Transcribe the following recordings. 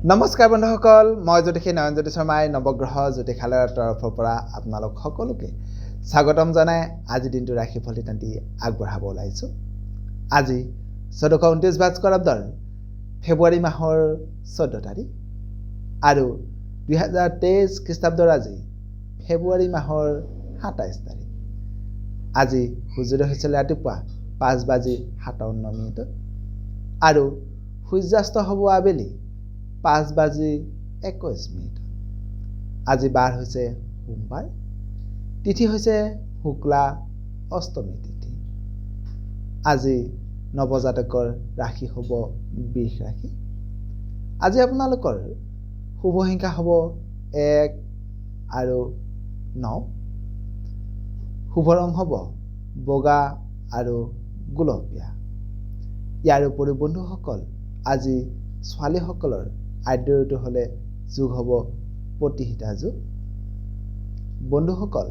নমস্কাৰ বন্ধুসকল, মই জ্যোতিষী নয়নজ্যোতি শৰ্মাই নৱগ্ৰহ জ্যোতিষালয়ৰ তৰফৰ পৰা আপোনালোক সকলোকে স্বাগতম জনাই আজি দিনটো ৰাশিফল ইত্যাদি আগবঢ়াব ওলাইছোঁ। আজি 1429 ভাস্কৰাব্দৰ ফেব্ৰুৱাৰী মাহৰ 14 তাৰিখ আৰু 2023 খ্ৰীষ্টাব্দৰ আজি ফেব্ৰুৱাৰী মাহৰ 27 তাৰিখ। আজি সূৰ্যোদয় হৈছিল ৰাতিপুৱা 5:57 আৰু সূৰ্যাস্ত হ'ব আবেলি 5:21। আজি বাৰ হৈছে সোমবাৰ, তিথি হৈছে শুক্লা অষ্টমী তিথি। আজি নৱজাতকৰ ৰাশি হ'ব বৃষ ৰাশি। আজি আপোনালোকৰ শুভ সংখ্যা হ'ব 1 আৰু 9। শুভ ৰং হ'ব বগা আৰু গুলপীয়া। ইয়াৰ উপৰিও বন্ধুসকল, আজি ছোৱালীসকলৰ আদ্য ঋতু হ'লে যোগ হ'ব প্ৰতিহিতা যোগ। বন্ধুসকল,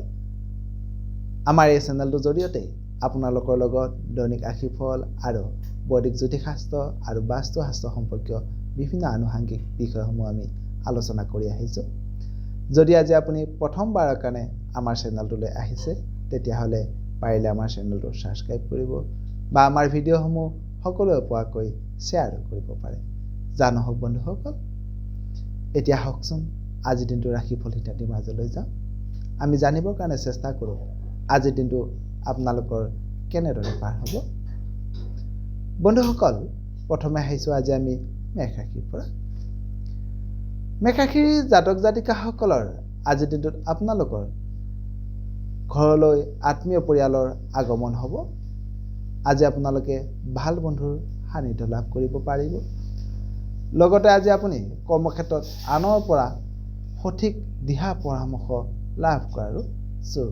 আমাৰ এই চেনেলটোৰ জৰিয়তে আপোনালোকৰ লগত দৈনিক ৰাশিফল আৰু বৈদিক জ্যোতিষশাস্ত্ৰ আৰু বাস্তুশাস্ত্ৰ সম্পৰ্কীয় বিভিন্ন আনুষাংগিক বিষয়সমূহ আমি আলোচনা কৰি আহিছোঁ। যদি আজি আপুনি প্ৰথমবাৰৰ কাৰণে আমাৰ চেনেলটোলৈ আহিছে, তেতিয়াহ'লে পাৰিলে আমাৰ চেনেলটো ছাবস্ক্ৰাইব কৰিব বা আমাৰ ভিডিঅ'সমূহ সকলোৱে পোৱাকৈ শ্বেয়াৰ কৰিব পাৰে। জানো হওক বন্ধুসকল, এতিয়া হওকচোন আজিৰ দিনটো ৰাশিফল ইত্যাদিৰ মাজলৈ যাওঁ। আমি জানিবৰ কাৰণে চেষ্টা কৰোঁ আজিৰ দিনটো আপোনালোকৰ কেনেদৰে পাৰ হ'ব। বন্ধুসকল, প্ৰথমে আহিছোঁ আজি আমি মেষ ৰাশিৰ পৰা। মেষ ৰাশিৰ জাতক জাতিকাসকলৰ আজিৰ দিনটোত আপোনালোকৰ ঘৰলৈ আত্মীয় পৰিয়ালৰ আগমন হ'ব। আজি আপোনালোকে ভাল বন্ধুৰ সান্নিধ্য লাভ কৰিব পাৰিব। লগতে আজি আপুনি কৰ্মক্ষেত্ৰত আনৰ পৰা সঠিক দিহা পৰামৰ্শ লাভ কৰাৰো যোগ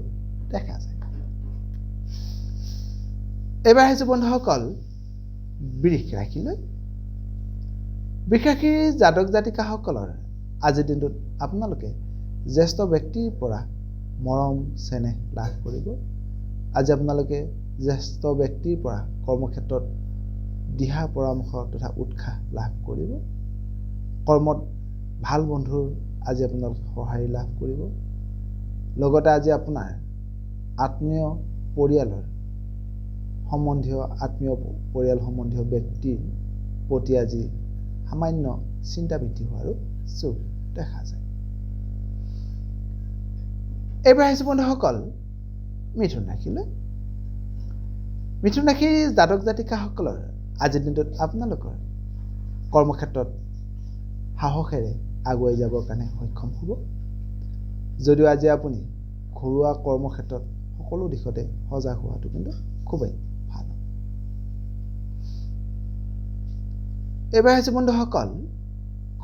দেখা যায়। এইবাৰ আহিছোঁ বন্ধুসকল বৃষ ৰাশিলৈ। বৃষ ৰাশিৰ জাতক জাতিকাসকলৰ আজিৰ দিনটোত আপোনালোকে জ্যেষ্ঠ ব্যক্তিৰ পৰা মৰম চেনেহ লাভ কৰিব। আজি আপোনালোকে জ্যেষ্ঠ ব্যক্তিৰ পৰা কৰ্মক্ষেত্ৰত দিহা পৰামৰ্শ তথা উৎসাহ লাভ কৰিব। কৰ্মত ভাল বন্ধুৰ আজি আপোনালোকে সঁহাৰি লাভ কৰিব। লগতে আজি আপোনাৰ আত্মীয় পৰিয়াল সম্বন্ধীয় ব্যক্তিৰ প্ৰতি আজি সামান্য চিন্তা বৃদ্ধি হোৱাৰো যোগ দেখা যায়। এইবাৰ আহিছোঁ বন্ধুসকল মিথুন ৰাশিলৈ। মিথুন ৰাশিৰ জাতক জাতিকাসকলৰ আজিৰ দিনটোত আপোনালোকৰ কৰ্মক্ষেত্ৰত সাহসেৰে আগুৱাই যাবৰ কাৰণে সক্ষম হ'ব। যদিও আজি আপুনি ঘৰুৱা কৰ্মক্ষেত্ৰত সকলো দিশতে সজাগ হোৱাটো কিন্তু খুবেই ভাল। এইবাৰ আহিছোঁ বন্ধুসকল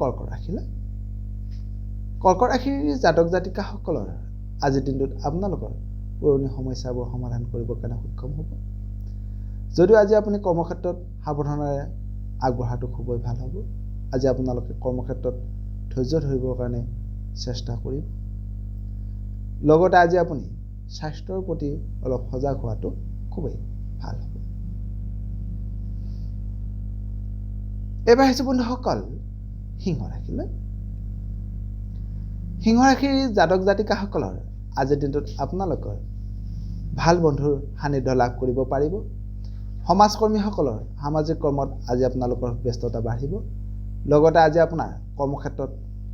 কৰ্কট ৰাশিলৈ। কৰ্কট ৰাশিৰ জাতক জাতিকাসকলৰ আজিৰ দিনটোত আপোনালোকৰ পুৰণি সমস্যাবোৰ সমাধান কৰিবৰ কাৰণে সক্ষম হ'ব। যদিও আজি আপুনি কৰ্মক্ষেত্ৰত সাৱধানেৰে আগবঢ়াটো খুবেই ভাল হ'ব। আজি আপোনালোকে কৰ্মক্ষেত্ৰত ধৈৰ্য ধৰিবৰ কাৰণে চেষ্টা কৰিব। লগতে আজি আপুনি স্বাস্থ্যৰ প্ৰতি অলপ সজাগ হোৱাটো খুবেই ভাল হ'ব। এইবাৰ আহিছোঁ বন্ধুসকল সিংহ ৰাশিলৈ। সিংহ ৰাশিৰ জাতক জাতিকাসকলৰ আজিৰ দিনটোত আপোনালোকৰ ভাল বন্ধুৰ সান্নিধ্য লাভ কৰিব পাৰিব। সমাজকৰ্মীসকলৰ সামাজিক কৰ্মত আজি আপোনালোকৰ ব্যস্ততা বাঢ়িব। লগতে আজি আপোনাৰ কৰ্মক্ষেত্ৰত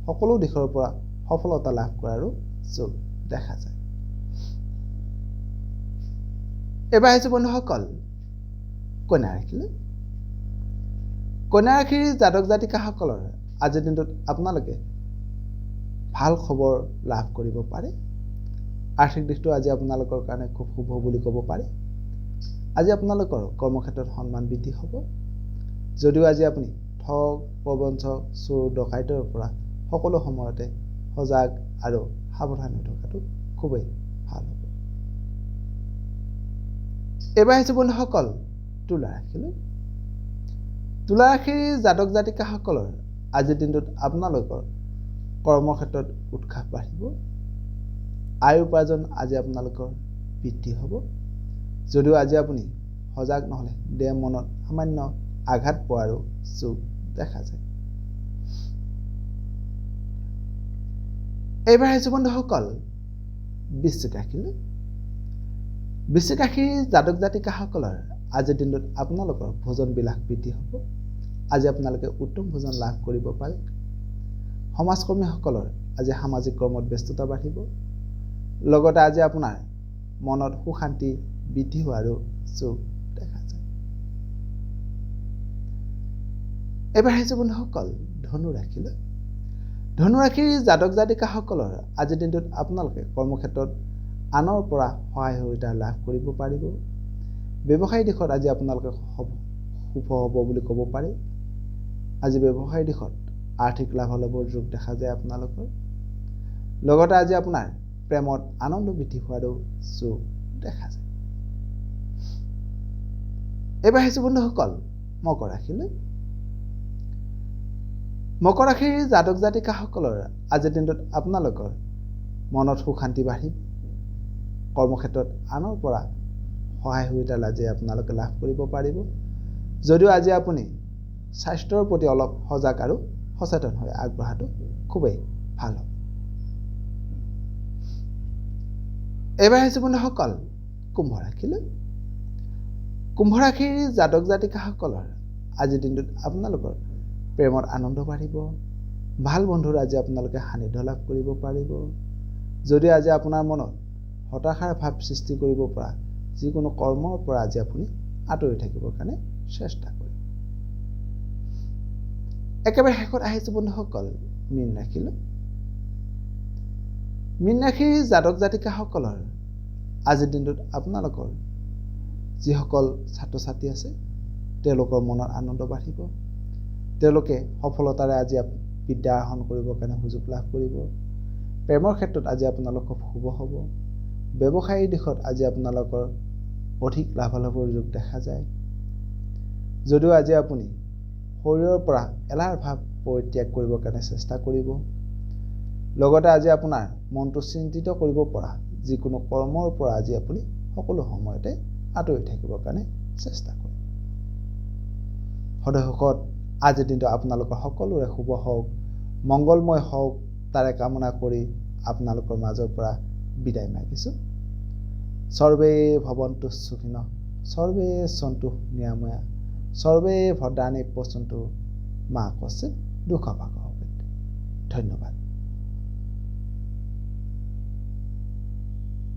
সকলো দিশৰ পৰা সফলতা লাভ কৰাৰো যোগ দেখা যায়। এইবাৰ আহিছোঁ বন্ধুসকল কন্যা ৰাশিলৈ। কন্যা ৰাশিৰ জাতক জাতিকাসকলৰ আজিৰ দিনটোত আপোনালোকে ভাল খবৰ লাভ কৰিব পাৰে। আৰ্থিক দিশটো আজি আপোনালোকৰ কাৰণে খুব শুভ বুলি ক'ব পাৰে। আজি আপোনালোকৰ কৰ্মক্ষেত্ৰত সন্মান বৃদ্ধি হ'ব। যদিও আজি আপুনি ঠগ প্ৰবঞ্চক চোৰ ডকাইতৰ পৰা সকলো সময়তে সজাগ আৰু সাৱধান হৈ থকাটো খুবেই ভাল হ'ব। এইবাৰ আহিছোঁ বন্ধুসকল তুলা ৰাশিলৈ। তুলা ৰাশিৰ জাতক জাতিকাসকলৰ আজিৰ দিনটোত আপোনালোকৰ কৰ্মক্ষেত্ৰত উৎসাহ বাঢ়িব। আয় উপাৰ্জন আজি আপোনালোকৰ বৃদ্ধি হ'ব। যদিও আজি আপুনি সজাগ নহ'লে দেহ মনত সামান্য আঘাত পোৱাৰো যোগ দেখা যায়। এইবাৰ আহিছোঁ বন্ধুসকল বৃশ্চিক ৰাশিলৈ। বৃশ্চিক ৰাশিৰ জাতক জাতিকাসকলৰ আজিৰ দিনটোত আপোনালোকৰ ভোজন বিলাস বৃদ্ধি হ'ব। আজি আপোনালোকে উত্তম ভোজন লাভ কৰিব পাৰে। সমাজকৰ্মীসকলৰ আজি সামাজিক কৰ্মত ব্যস্ততা বাঢ়িব। লগতে আজি আপোনাৰ মনত সুখ শান্তি বৃদ্ধি হোৱাৰো যোগ দেখা যায়। এইবাৰ আহিছোঁ বন্ধুসকল ধনু ৰাশিলৈ। ধনু ৰাশিৰ জাতক জাতিকাসকলৰ আজিৰ দিনটোত আপোনালোকে কৰ্মক্ষেত্ৰত আনৰ পৰা সহায় সহযোগিতা লাভ কৰিব পাৰিব। ব্যৱসায়ী দিশত আজি আপোনালোকে শুভ হ'ব বুলি ক'ব পাৰি। আজি ব্যৱসায়ী দিশত আৰ্থিক লাভালাভৰ যোগ দেখা যায় আপোনালোকৰ। লগতে আজি আপোনাৰ প্ৰেমত আনন্দ বৃদ্ধি হোৱাৰো যোগ দেখা যায়। এইবাৰ আহিছোঁ বন্ধুসকল মকৰ ৰাশিলৈ। মকৰ ৰাশিৰ জাতক জাতিকাসকলৰ আজিৰ দিনটোত আপোনালোকৰ মনত সুখ শান্তি বাঢ়িব। কৰ্মক্ষেত্ৰত আনৰ পৰা সহায় সহযোগিতা আজি আপোনালোকে লাভ কৰিব পাৰিব। যদিও আজি আপুনি স্বাস্থ্যৰ প্ৰতি অলপ সজাগ আৰু সচেতন হৈ আগবঢ়াটো খুবেই ভাল হ'ব। এইবাৰ আহিছোঁ বন্ধুসকল কুম্ভ ৰাশিলৈ। কুম্ভ ৰাশিৰ জাতক জাতিকাসকলৰ আজিৰ দিনটোত আপোনালোকৰ প্ৰেমত আনন্দ বাঢ়িব। ভাল বন্ধুৰ আজি আপোনালোকে সান্নিধ্য লাভ কৰিব পাৰিব। যদি আজি আপোনাৰ মনত হতাশাৰ ভাৱ সৃষ্টি কৰিব পৰা যিকোনো কৰ্মৰ পৰা আজি আপুনি আঁতৰি থাকিবৰ কাৰণে চেষ্টা কৰিব। একেবাৰে শেষত আহিছোঁ বন্ধুসকল মীন ৰাশিলৈ। মীন ৰাশিৰ জাতক জাতিকাসকলৰ আজিৰ দিনটোত আপোনালোকৰ যিসকল ছাত্ৰ ছাত্ৰী আছে তেওঁলোকৰ মনত আনন্দ বাঢ়িব। তেওঁলোকে সফলতাৰে আজি বিদ্যা আহৰণ কৰিবৰ কাৰণে সুযোগ লাভ কৰিব। প্ৰেমৰ ক্ষেত্ৰত আজি আপোনালোকৰ শুভ হ'ব। ব্যৱসায়ীৰ দিশত আজি আপোনালোকৰ অধিক লাভালাভৰ যোগ দেখা যায়। যদিও আজি আপুনি শৰীৰৰ পৰা এলাহৰ ভাৱ পৰিত্যাগ কৰিবৰ কাৰণে চেষ্টা কৰিব। লগতে আজি আপোনাৰ মনটো চিন্তিত কৰিব পৰা যিকোনো কৰ্মৰ পৰা আজি আপুনি সকলো সময়তে আঁতৰি থাকিবৰ কাৰণে চেষ্টা কৰিব। সদায় সুখত আজিৰ দিনটো আপোনালোকৰ সকলোৰে শুভ হওক, মংগলময় হওক তাৰে কামনা কৰি আপোনালোকৰ মাজৰ পৰা বিদায় মাগিছোঁ। সৰ্বে ভৱন্তু সুখিনঃ, সৰ্বে সন্তু নিৰাময়া, সৰ্বে ভদ্ৰাণি পশ্যন্তু মা কশ্চিৎ দুঃখভাগ্ ভৱেৎ। ধন্যবাদ।